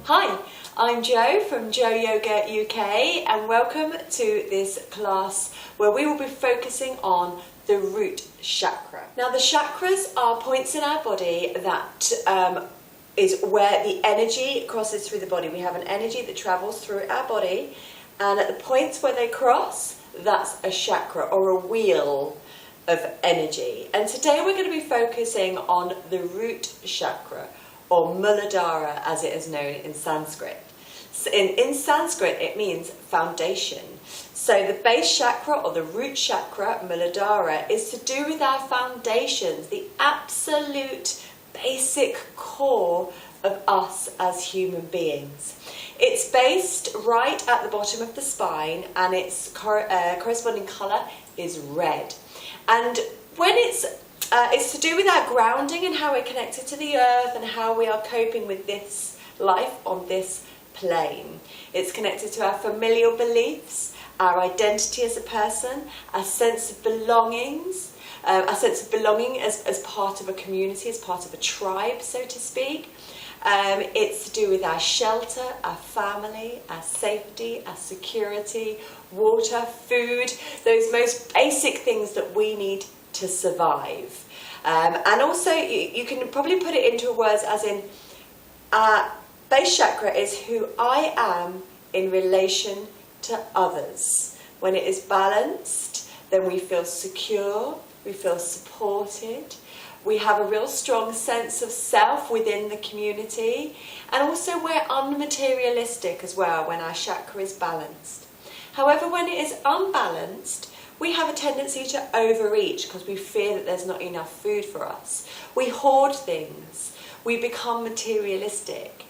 Hi, I'm Jo from Jo Yoga UK and welcome to this class where we will be focusing on the root chakra. Now the chakras are points in our body that is where the energy crosses through the body. We have an energy that travels through our body, and at the points where they cross, that's a chakra or a wheel of energy. And today we're going to be focusing on the root chakra, or Muladhara as it is known in Sanskrit. So in Sanskrit it means foundation. So the base chakra or the root chakra, Muladhara, is to do with our foundations, the absolute basic core of us as human beings. It's based right at the bottom of the spine, and its corresponding colour is red. And when it's to do with our grounding and how we're connected to the earth and how we are coping with this life on this plane. It's connected to our familial beliefs, our identity as a person, our sense of belongings, our sense of belonging as part of a community, as part of a tribe, so to speak. It's to do with our shelter, our family, our safety, our security, water, food, those most basic things that we need to survive. And also you can probably put it into words as in base chakra is who I am in relation to others. When it is balanced, then we feel secure, we feel supported, we have a real strong sense of self within the community, and also we're unmaterialistic as well when our chakra is balanced. However, when it is unbalanced, we have a tendency to overeat because we fear that there's not enough food for us. We hoard things. We become materialistic.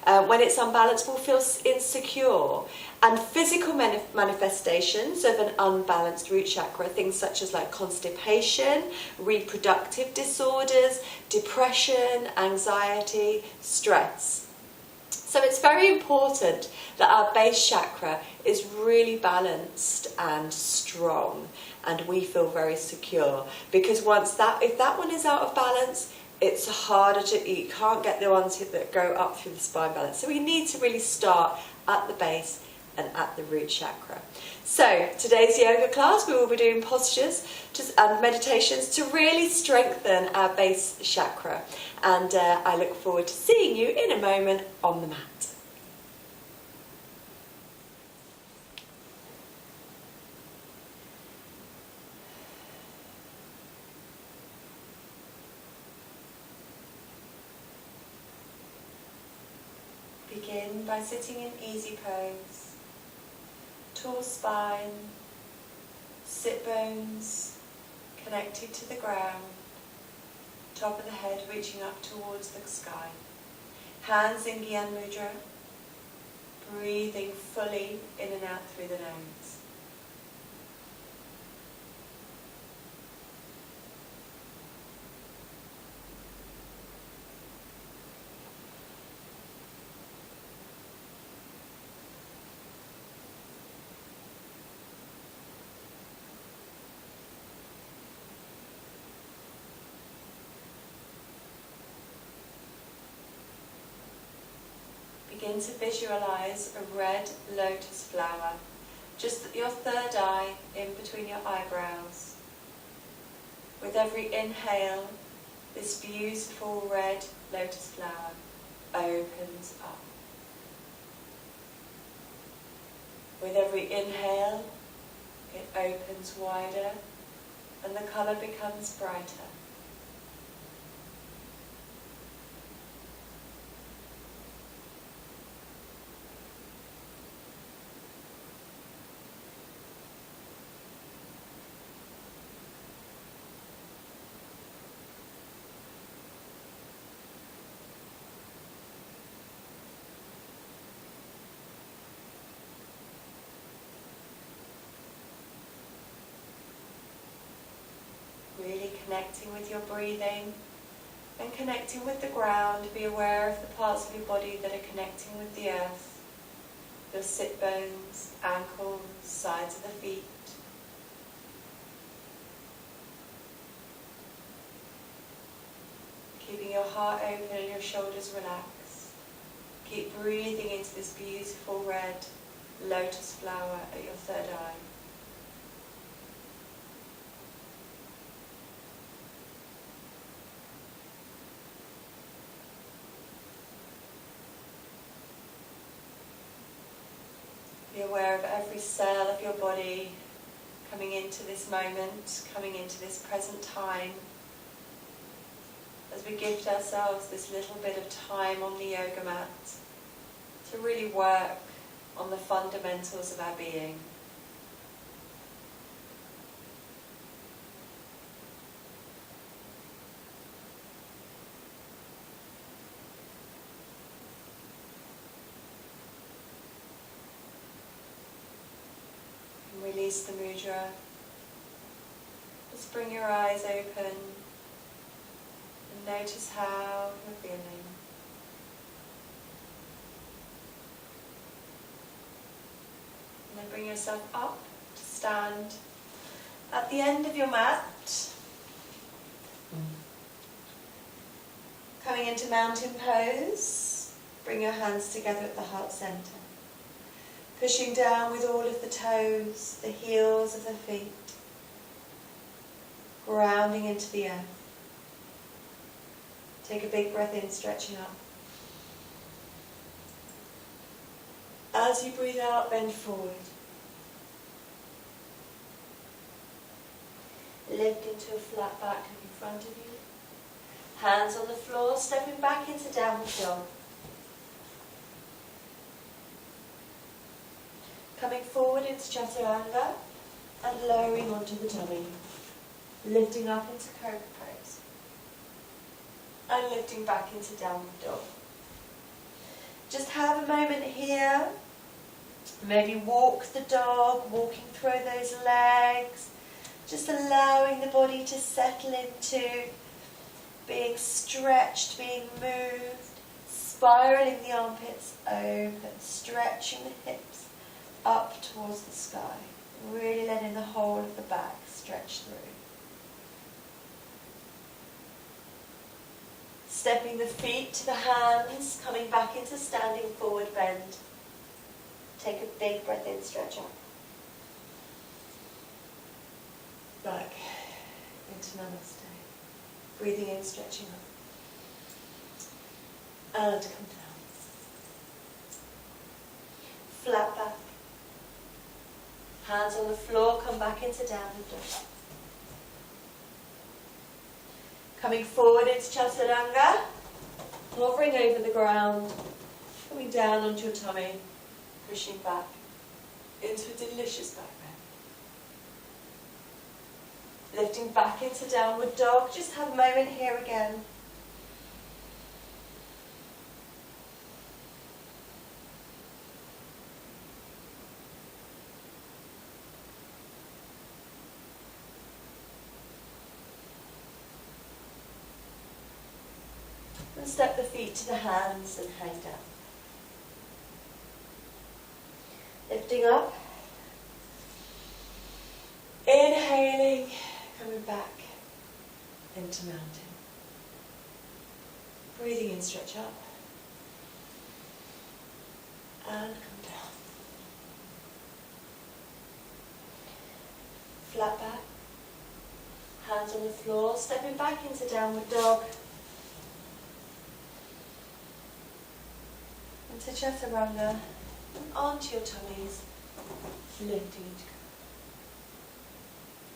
When it's unbalanced, we'll feel insecure. And physical manifestations of an unbalanced root chakra, things such as like constipation, reproductive disorders, depression, anxiety, stress. So it's very important that our base chakra is really balanced and strong, and we feel very secure, because if that one is out of balance, it's harder you can't get the ones that go up through the spine balance. So we need to really start at the base and at the root chakra. So today's yoga class, we will be doing postures and meditations to really strengthen our base chakra, and I look forward to seeing you in a moment on the mat. Begin by sitting in easy pose, tall spine, sit bones connected to the ground, top of the head reaching up towards the sky, hands in Gyan Mudra, breathing fully in and out through the nose. Begin to visualize a red lotus flower, just at your third eye in between your eyebrows. With every inhale, this beautiful red lotus flower opens up. With every inhale, it opens wider and the colour becomes brighter. Really connecting with your breathing and connecting with the ground. Be aware of the parts of your body that are connecting with the earth. Your sit bones, ankles, sides of the feet. Keeping your heart open and your shoulders relaxed. Keep breathing into this beautiful red lotus flower at your third eye. Be aware of every cell of your body coming into this moment, coming into this present time, as we gift ourselves this little bit of time on the yoga mat to really work on the fundamentals of our being. And release the mudra. Just bring your eyes open and notice how you're feeling. And then bring yourself up to stand at the end of your mat. Coming into mountain pose, bring your hands together at the heart center. Pushing down with all of the toes, the heels of the feet. Grounding into the earth. Take a big breath in, stretching up. As you breathe out, bend forward. Lift into a flat back in front of you. Hands on the floor, stepping back into downward dog. Coming forward into chaturanga and lowering onto the tummy. Lifting up into cobra pose. And lifting back into downward dog. Just have a moment here. Maybe walk the dog, walking through those legs. Just allowing the body to settle into being stretched, being moved. Spiraling the armpits open, stretching the hips up towards the sky. Really letting the whole of the back stretch through. Stepping the feet to the hands, coming back into standing forward bend. Take a big breath in, stretch up. Back into namaste. Breathing in, stretching up. And come down. Flat back. Hands on the floor, come back into downward dog. Coming forward into chaturanga, hovering over the ground, coming down onto your tummy, pushing back into a delicious back bend. Lifting back into downward dog, just have a moment here again. And step the feet to the hands and hang down. Lifting up. Inhaling, coming back into mountain. Breathing in, stretch up. And come down. Flat back. Hands on the floor, stepping back into downward dog. Into chaturanga, and onto your tummies, lifting into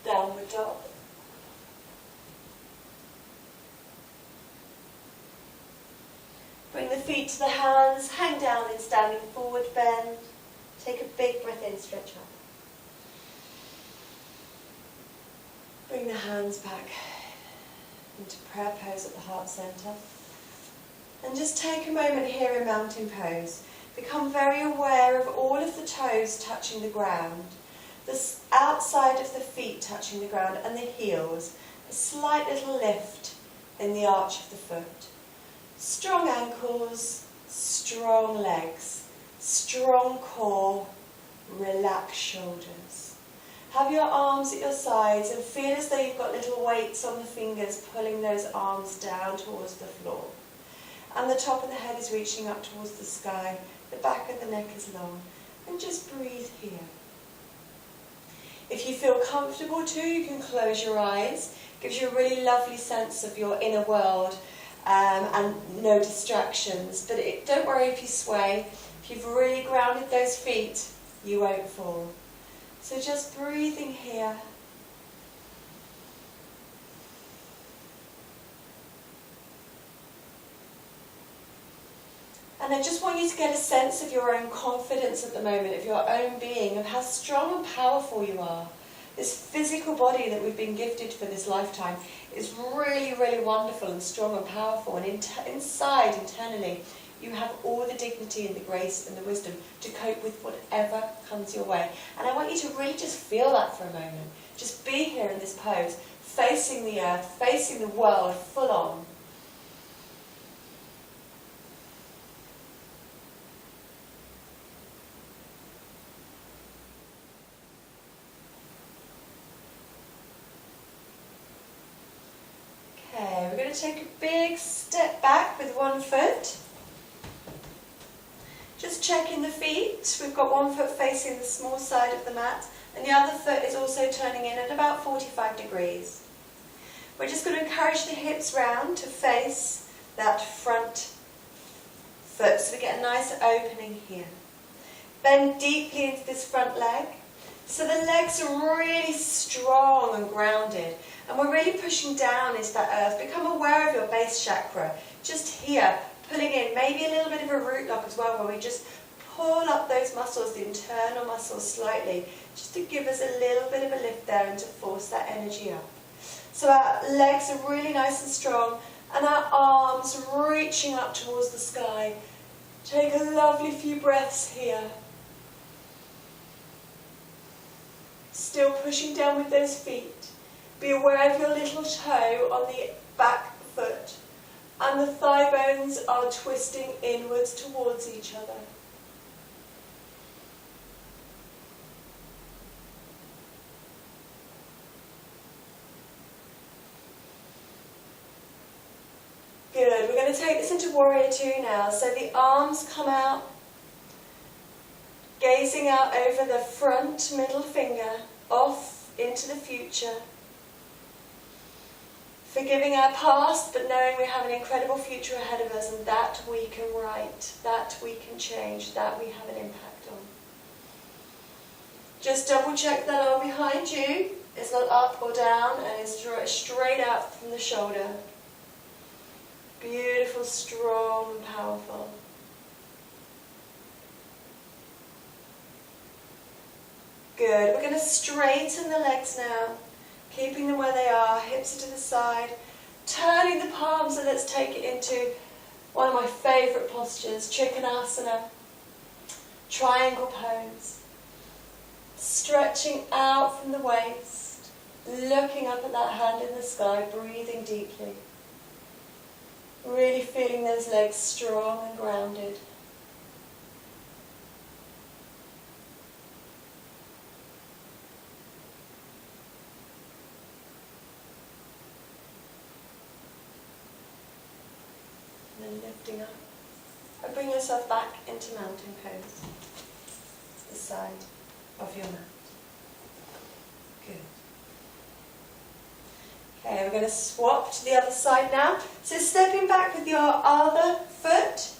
downward dog. Bring the feet to the hands, hang down in standing forward bend. Take a big breath in, stretch up. Bring the hands back into prayer pose at the heart center. And just take a moment here in mountain pose. Become very aware of all of the toes touching the ground, the outside of the feet touching the ground and the heels, a slight little lift in the arch of the foot. Strong ankles, strong legs, strong core, relaxed shoulders. Have your arms at your sides and feel as though you've got little weights on the fingers pulling those arms down towards the floor. And the top of the head is reaching up towards the sky. The back of the neck is long. And just breathe here. If you feel comfortable to, you can close your eyes. Gives you a really lovely sense of your inner world and no distractions. But don't worry if you sway. If you've really grounded those feet, you won't fall. So just breathing here. And I just want you to get a sense of your own confidence at the moment, of your own being, of how strong and powerful you are. This physical body that we've been gifted for this lifetime is really, really wonderful and strong and powerful. And inside, internally, you have all the dignity and the grace and the wisdom to cope with whatever comes your way. And I want you to really just feel that for a moment. Just be here in this pose, facing the earth, facing the world full on. Okay, we're going to take a big step back with one foot. Just checking the feet. We've got one foot facing the small side of the mat, and the other foot is also turning in at about 45 degrees. We're just going to encourage the hips round to face that front foot, so we get a nice opening here. Bend deeply into this front leg. So the legs are really strong and grounded, and we're really pushing down into that earth. Become aware of your base chakra, just here, pulling in, maybe a little bit of a root lock as well, where we just pull up those muscles, the internal muscles slightly, just to give us a little bit of a lift there and to force that energy up. So our legs are really nice and strong, and our arms reaching up towards the sky. Take a lovely few breaths here. Still pushing down with those feet. Be aware of your little toe on the back foot. And the thigh bones are twisting inwards towards each other. Good. We're going to take this into Warrior Two now. So the arms come out, gazing out over the front middle finger, off into the future. Forgiving our past, but knowing we have an incredible future ahead of us, and that we can right, that we can change, that we have an impact on. Just double check that arm behind you is not up or down and is straight out from the shoulder. Beautiful, strong and powerful. Good. We're going to straighten the legs now. Keeping them where they are, hips to the side, turning the palms, and let's take it into one of my favourite postures, Trikonasana, triangle pose. Stretching out from the waist, looking up at that hand in the sky, breathing deeply. Really feeling those legs strong and grounded. And then lifting up. And bring yourself back into mountain pose. The side of your mat. Good. Okay, we're going to swap to the other side now. So stepping back with your other foot.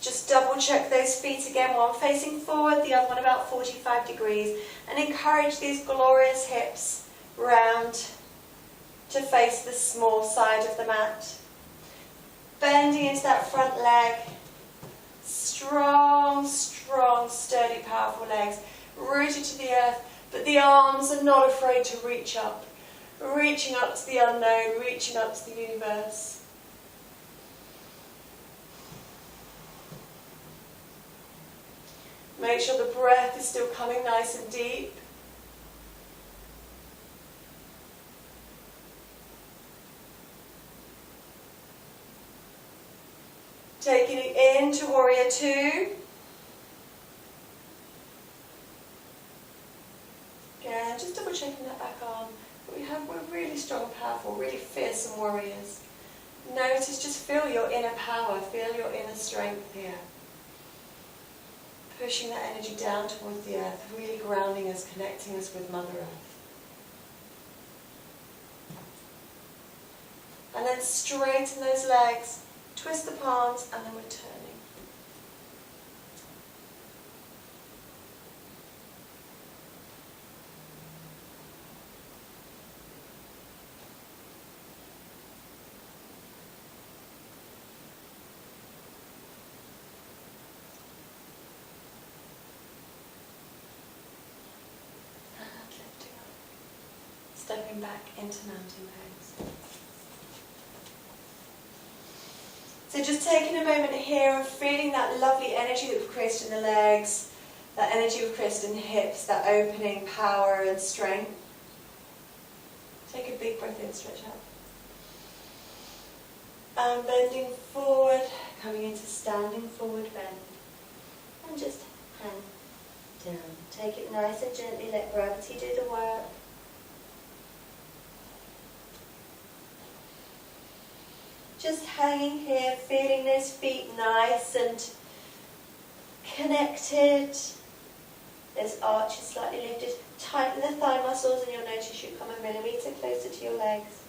Just double check those feet again, one facing forward, the other one about 45 degrees. And encourage these glorious hips round to face the small side of the mat. Bending into that front leg. Strong, strong, sturdy, powerful legs. Rooted to the earth, but the arms are not afraid to reach up. Reaching up to the unknown, reaching up to the universe. Make sure the breath is still coming nice and deep. Taking it into Warrior Two. Again, just double checking that back arm. We're really strong, powerful, really fearsome warriors. Notice, just feel your inner power, feel your inner strength here. Pushing that energy down towards the earth, really grounding us, connecting us with Mother Earth. And then straighten those legs, twist the palms, and then we're turning. Stepping back into mountain pose. So just taking a moment here and feeling that lovely energy that we've created in the legs, that energy we've created in the hips, that opening power and strength. Take a big breath in, stretch out. And bending forward, coming into standing forward bend. And just hang down. Take it nice and gently, let gravity do the work. Just hanging here, feeling those feet nice and connected. Those arches slightly lifted. Tighten the thigh muscles and you'll notice you come a millimetre closer to your legs.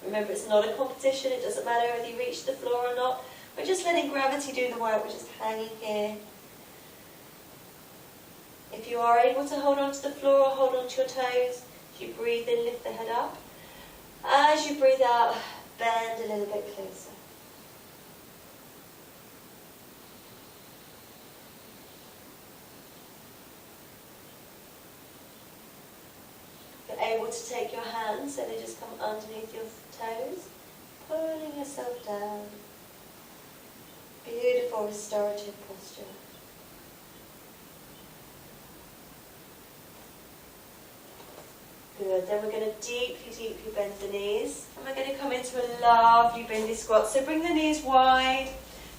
Remember, it's not a competition. It doesn't matter whether you reach the floor or not. We're just letting gravity do the work. We're just hanging here. If you are able to hold on to the floor or hold on to your toes, as you breathe in, lift the head up. As you breathe out, bend a little bit closer. You're able to take your hands so they just come underneath your toes, pulling yourself down. Beautiful restorative posture. Good, then we're going to deeply bend the knees. And we're going to come into a lovely bendy squat. So bring the knees wide.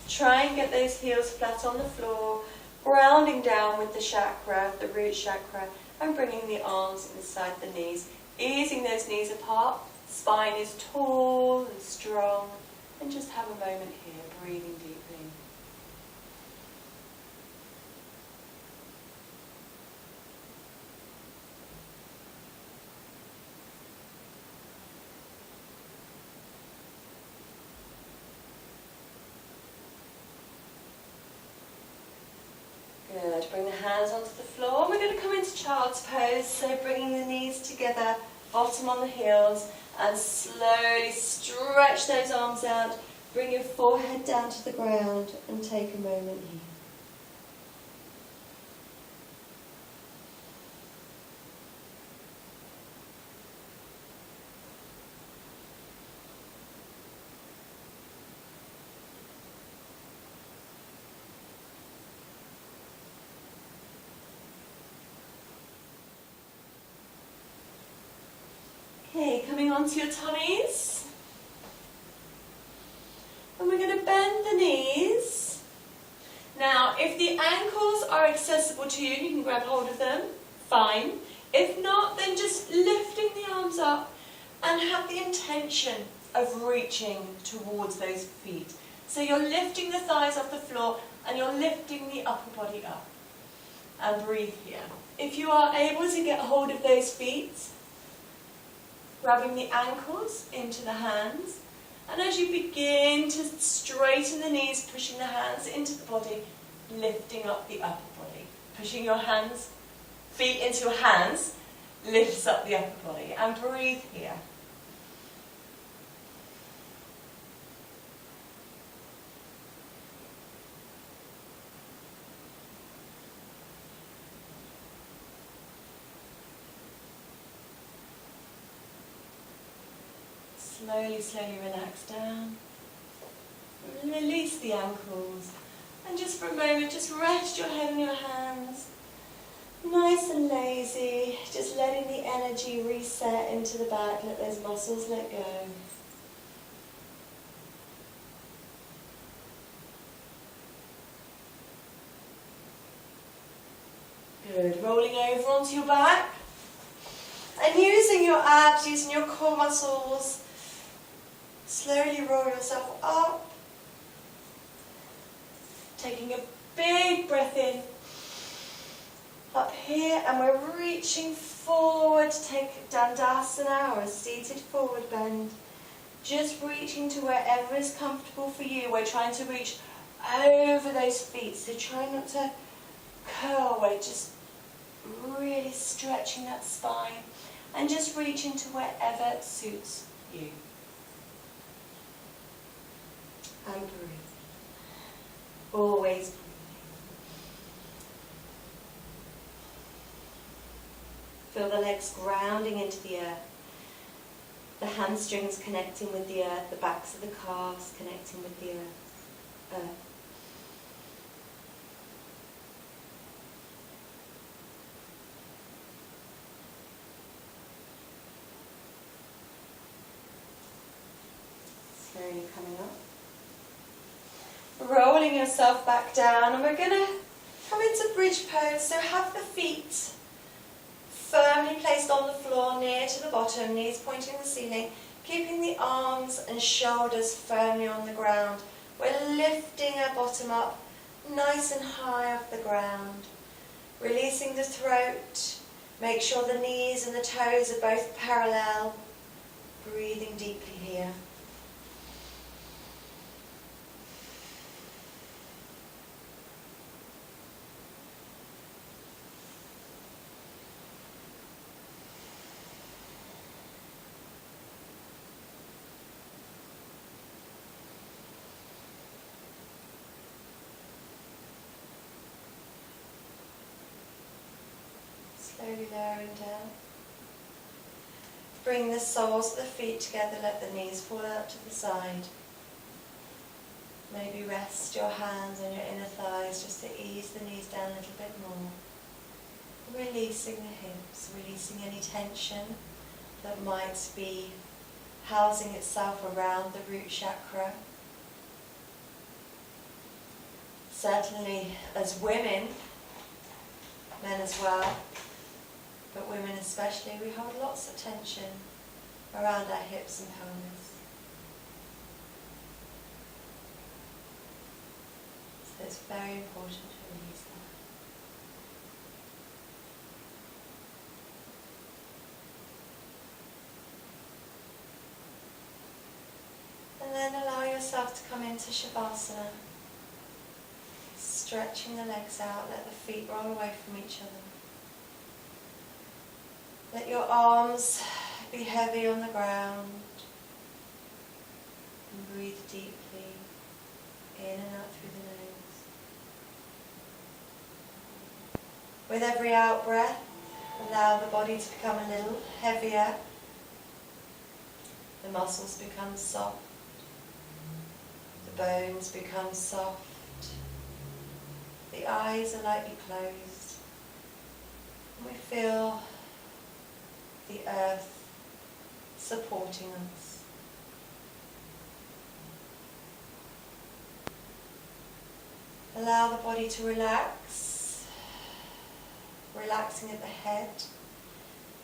Try and get those heels flat on the floor. Grounding down with the chakra, the root chakra. And bringing the arms inside the knees. Easing those knees apart. Spine is tall and strong. And just have a moment here, breathing deeply. Good. Bring the hands onto the floor. We're going to come into child's pose. So bringing the knees together, bottom on the heels, and slowly stretch those arms out. Bring your forehead down to the ground and take a moment here. Okay, coming onto your tummies. And we're going to bend the knees. Now, if the ankles are accessible to you, you can grab hold of them, fine. If not, then just lifting the arms up and have the intention of reaching towards those feet. So you're lifting the thighs off the floor and you're lifting the upper body up. And breathe here. If you are able to get hold of those feet, grabbing the ankles into the hands, and as you begin to straighten the knees, pushing the hands into the body, lifting up the upper body. Pushing your hands, feet into your hands, lifts up the upper body. And breathe here. Slowly relax down. Release the ankles. And just for a moment, just rest your head in your hands. Nice and lazy. Just letting the energy reset into the back. Let those muscles let go. Good. Rolling over onto your back. And using your abs, using your core muscles, slowly roll yourself up. Taking a big breath in. Up here, and we're reaching forward to take Dandasana, or a seated forward bend. Just reaching to wherever is comfortable for you. We're trying to reach over those feet, so try not to curl away, just really stretching that spine and just reaching to wherever suits you. And breathe. Always breathe. Feel the legs grounding into the earth. The hamstrings connecting with the earth, the backs of the calves connecting with the earth. Slowly coming up. Rolling yourself back down, and we're going to come into bridge pose. So have the feet firmly placed on the floor near to the bottom, knees pointing the ceiling, keeping the arms and shoulders firmly on the ground. We're lifting our bottom up nice and high off the ground. Releasing the throat. Make sure the knees and the toes are both parallel. Breathing deeply here. Slowly lowering down. Bring the soles of the feet together, let the knees fall out to the side. Maybe rest your hands on your inner thighs just to ease the knees down a little bit more. Releasing the hips, releasing any tension that might be housing itself around the root chakra. Certainly as women, men as well, but women especially, we hold lots of tension around our hips and pelvis. So it's very important to release that. And then allow yourself to come into Shavasana. Stretching the legs out, let the feet roll away from each other. Let your arms be heavy on the ground. And breathe deeply in and out through the nose. With every out breath, allow the body to become a little heavier. The muscles become soft. The bones become soft. The eyes are lightly closed. And we feel the earth supporting us. Allow the body to relax, relaxing at the head.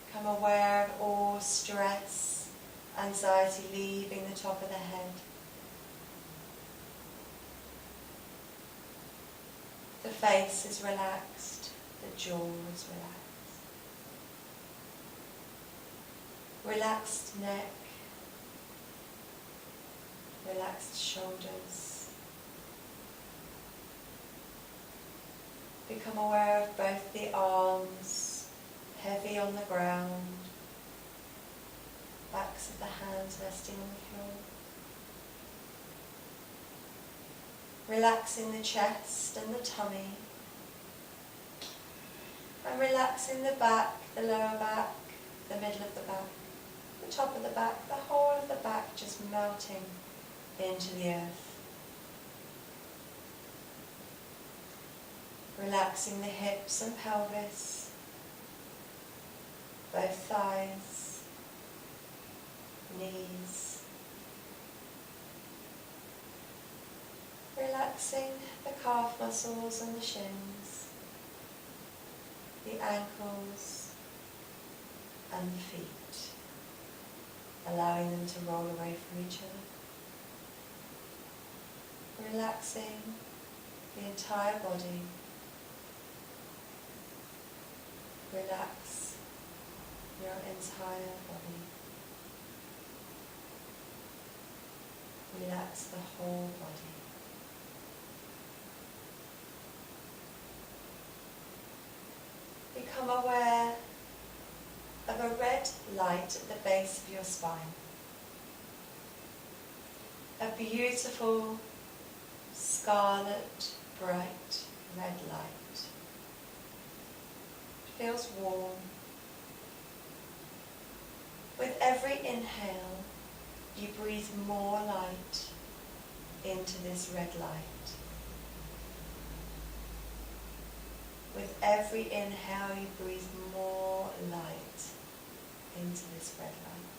Become aware of all stress, anxiety leaving the top of the head. The face is relaxed, the jaw is relaxed. Relaxed neck, relaxed shoulders. Become aware of both the arms, heavy on the ground, backs of the hands resting on the floor. Relaxing the chest and the tummy. And relaxing the back, the lower back, the middle of the back, the top of the back, the whole of the back just melting into the earth. Relaxing the hips and pelvis, both thighs, knees. Relaxing the calf muscles and the shins, the ankles, and the feet, allowing them to roll away from each other. Relaxing the entire body. Relax your entire body. Relax the whole body. Become aware of a red light at the base of your spine. A beautiful scarlet, bright red light. It feels warm. With every inhale, you breathe more light into this red light. With every inhale, you breathe more light into this red light.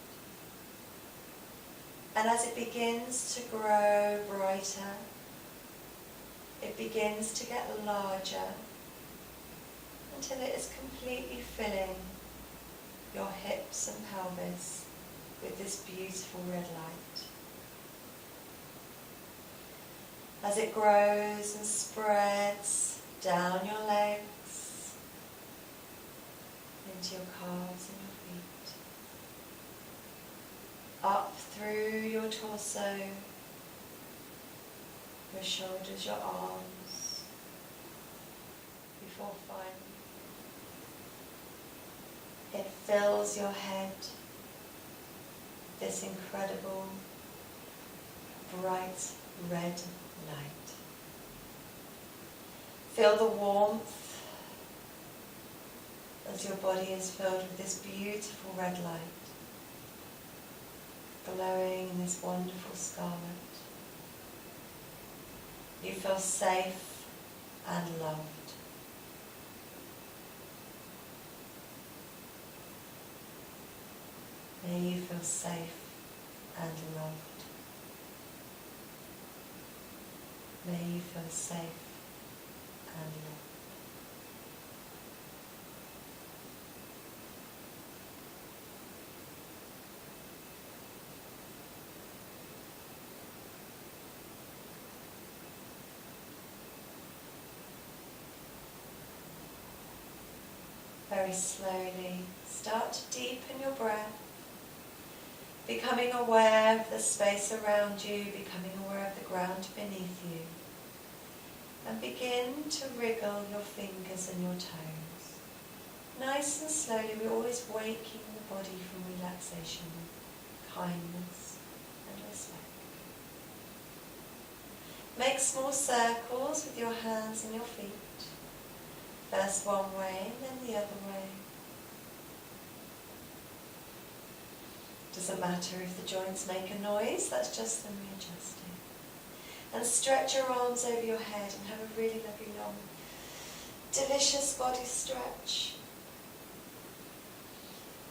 And as it begins to grow brighter, it begins to get larger until it is completely filling your hips and pelvis with this beautiful red light. As it grows and spreads down your legs, into your calves and your feet, up through your torso, your shoulders, your arms, before finally it fills your head with this incredible bright red light. Feel the warmth as your body is filled with this beautiful red light, glowing in this wonderful scarlet. You feel safe and loved. May you feel safe and loved. May you feel safe and loved. Very slowly, start to deepen your breath, becoming aware of the space around you, becoming aware of the ground beneath you, and begin to wriggle your fingers and your toes. Nice and slowly, we're always waking the body from relaxation, kindness and respect. Make small circles with your hands and your feet. First one way and then the other way. Doesn't matter if the joints make a noise, that's just them readjusting. And stretch your arms over your head and have a really lovely long, delicious body stretch.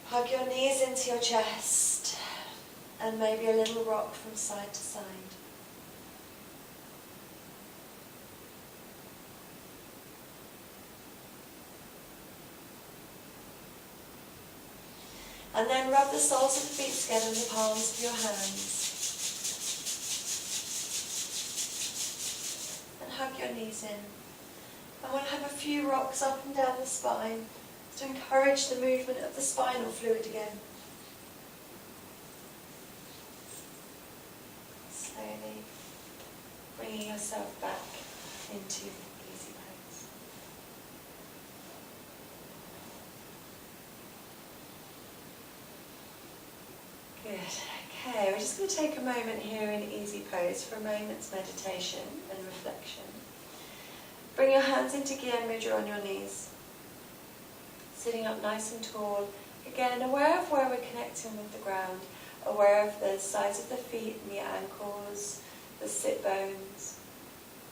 Hug your knees into your chest and maybe a little rock from side to side. And then rub the soles of the feet together in the palms of your hands. And hug your knees in. And we'll have a few rocks up and down the spine to encourage the movement of the spinal fluid again. Slowly bringing yourself back into easy pose. Good. Okay, we're just going to take a moment here in easy pose for a moment's meditation and reflection. Bring your hands into Gyan Mudra on your knees. Sitting up nice and tall. Again, aware of where we're connecting with the ground. Aware of the sides of the feet and the ankles, the sit bones.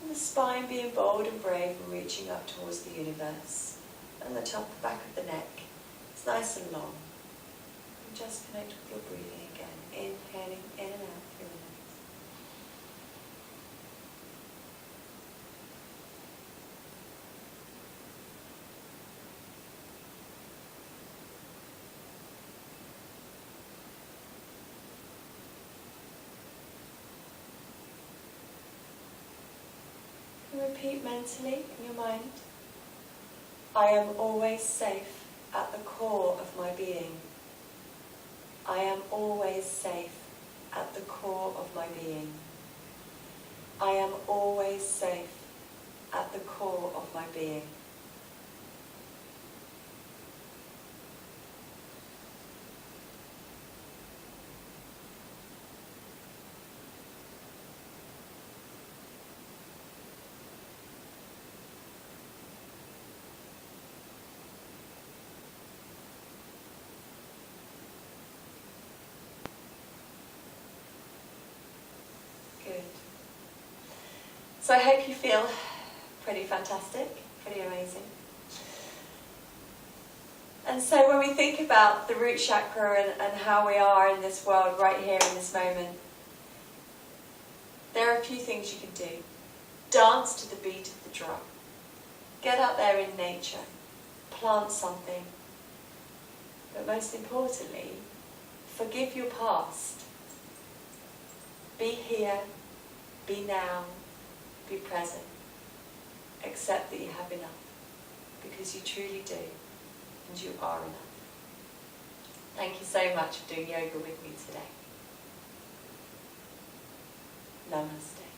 And the spine being bold and brave and reaching up towards the universe. And the top, back of the neck. It's nice and long. And just connect with your breathing again. Inhaling in and out through the nose. repeat mentally in your mind, I am always safe at the core of my being. I am always safe at the core of my being. I am always safe at the core of my being. Good. So I hope you feel pretty fantastic, pretty amazing. And so when we think about the root chakra and how we are in this world right here in this moment, there are a few things you can do. Dance to the beat of the drum. Get out there in nature. Plant something. But most importantly, forgive your past. Be here, be now, be present. Accept that you have enough, because you truly do, and you are enough. Thank you so much for doing yoga with me today. Namaste.